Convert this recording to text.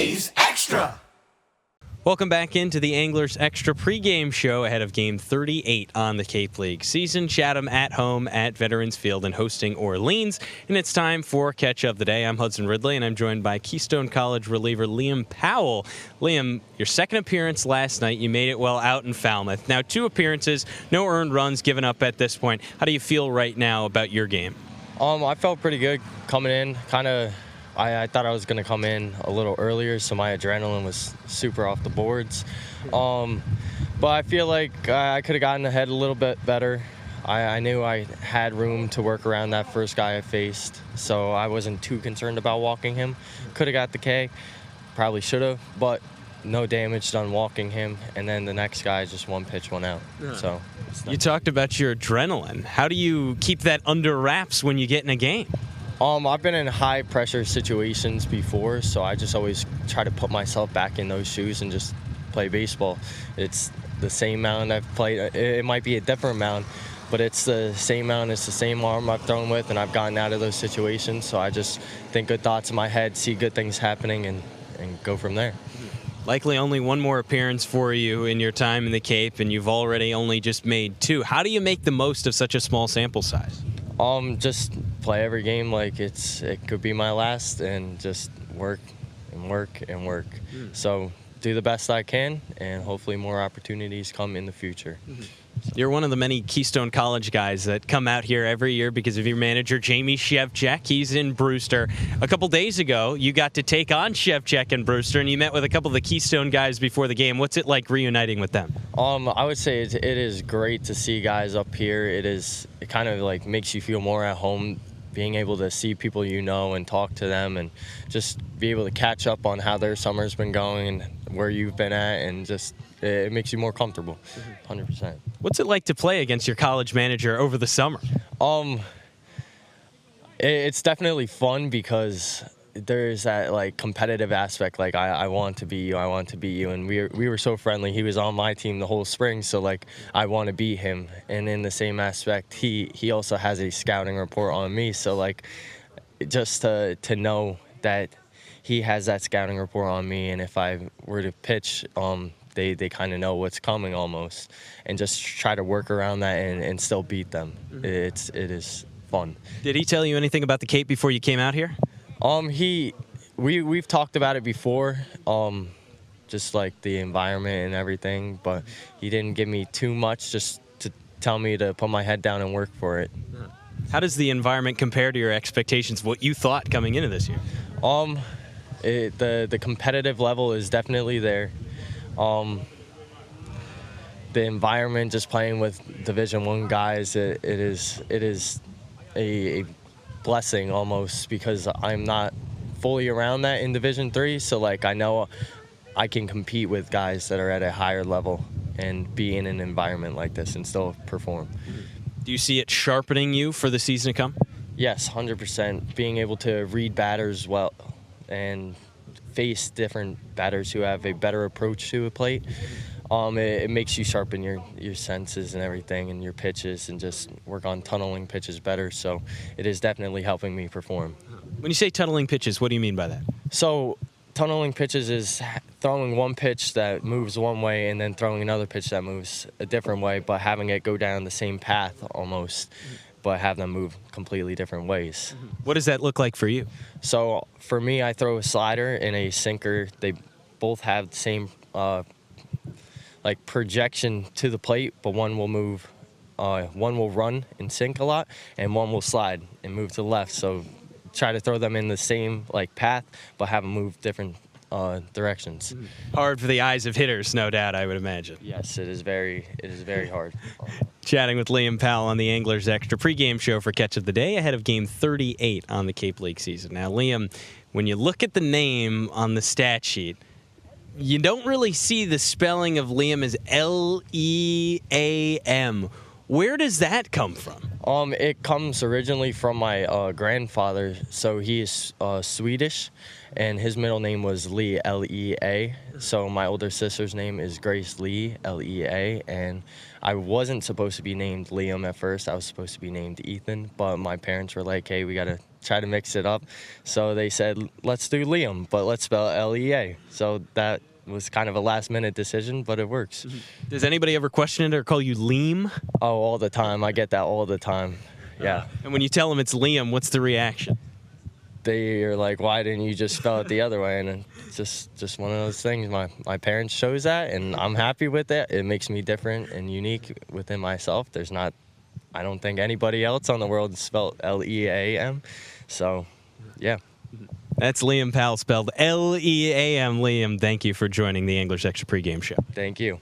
Today's Extra. Welcome back into the Anglers Extra pregame show ahead of Game 38 on the Cape League season. Chatham at home at Veterans Field and hosting Orleans. And it's time for Catch of the Day. I'm Hudson Ridley, and I'm joined by Keystone College reliever Leam Powell. Liam, your second appearance last night. You made it well out in Falmouth. Now 2 appearances, no earned runs given up at this point. How do you feel right now about your game? I felt pretty good coming in. I thought I was going to come in a little earlier, so my adrenaline was super off the boards. But I feel like I could have gotten ahead a little bit better. I knew I had room to work around that first guy I faced, so I wasn't too concerned about walking him. Could have got the K, probably should have, but no damage done walking him. And then the next guy just 1 pitch, 1 out. Yeah. So you talked about your adrenaline. How do you keep that under wraps when you get in a game? I've been in high pressure situations before, so I just always try to put myself back in those shoes and just play baseball. It's the same mound I've played. It might be a different mound, but it's the same mound, it's the same arm I've thrown with, and I've gotten out of those situations. So I just think good thoughts in my head, see good things happening, and go from there. Likely only one more appearance for you in your time in the Cape, and you've already only just made 2. How do you make the most of such a small sample size? Just play every game like it could be my last, and just work and work and work. So do the best I can, and hopefully more opportunities come in the future. You're one of the many Keystone College guys that come out here every year because of your manager, Jamie Shevchek. He's in Brewster. A couple days ago, you got to take on Shevchek in Brewster, and you met with a couple of the Keystone guys before the game. What's it like reuniting with them? I would say it is great to see guys up here. It kind of like makes you feel more at home, being able to see people you know and talk to them, and just be able to catch up on how their summer's been going and where you've been at, and just it makes you more comfortable. 100%. What's it like to play against your college manager over the summer? It's definitely fun because there's that like competitive aspect. Like I want to beat you, I want to beat you, and we were so friendly. He was on my team the whole spring, so like I want to beat him. And in the same aspect, he also has a scouting report on me, so like just to know that he has that scouting report on me, and if I were to pitch, they kind of know what's coming almost, and just try to work around that and still beat them. It is fun. Did he tell you anything about the Cape before you came out here? We've talked about it before, just like the environment and everything, but he didn't give me too much, just to tell me to put my head down and work for it. How does the environment compare to your expectations, what you thought coming into this year? The competitive level is definitely there. The environment, just playing with Division I guys, it is a blessing almost, because I'm not fully around that in Division III. So like I know I can compete with guys that are at a higher level and be in an environment like this and still perform. Do you see it sharpening you for the season to come? Yes, 100%. Being able to read batters well and face different batters who have a better approach to a plate. It makes you sharpen your senses and everything, and your pitches, and just work on tunneling pitches better. So it is definitely helping me perform. When you say tunneling pitches, what do you mean by that? So tunneling pitches is throwing one pitch that moves one way and then throwing another pitch that moves a different way, but having it go down the same path almost, but have them move completely different ways. What does that look like for you? So for me, I throw a slider and a sinker. They both have the same like projection to the plate, but one will move, one will run and sink a lot, and one will slide and move to the left. So try to throw them in the same like path, but have them move different directions. Hard for the eyes of hitters, no doubt, I would imagine. Yes, it is very hard. Chatting with Liam Powell on the Anglers Extra pregame show for Catch of the Day ahead of Game 38 on the Cape League season. Now, Liam, when you look at the name on the stat sheet, you don't really see the spelling of Liam as L-E-A-M. Where does that come from? It comes originally from my grandfather. So he is Swedish, and his middle name was Lee, L-E-A. So my older sister's name is Grace Lee, L-E-A, and I wasn't supposed to be named Liam at first. I was supposed to be named Ethan, but my parents were like, hey, we got to try to mix it up. So they said, let's do Liam, but let's spell L-E-A. So that was kind of a last-minute decision, but it works. Does anybody ever question it or call you Leam? Oh, all the time. I get that all the time. Yeah. And when you tell them it's Liam, what's the reaction? They are like, why didn't you just spell it the other way? And it's just one of those things. My parents chose that, and I'm happy with it. It makes me different and unique within myself. There's not, I don't think anybody else on the world spelled L-E-A-M. So, yeah. That's Liam Powell, spelled L-E-A-M. Liam, thank you for joining the English Extra Pregame Show. Thank you.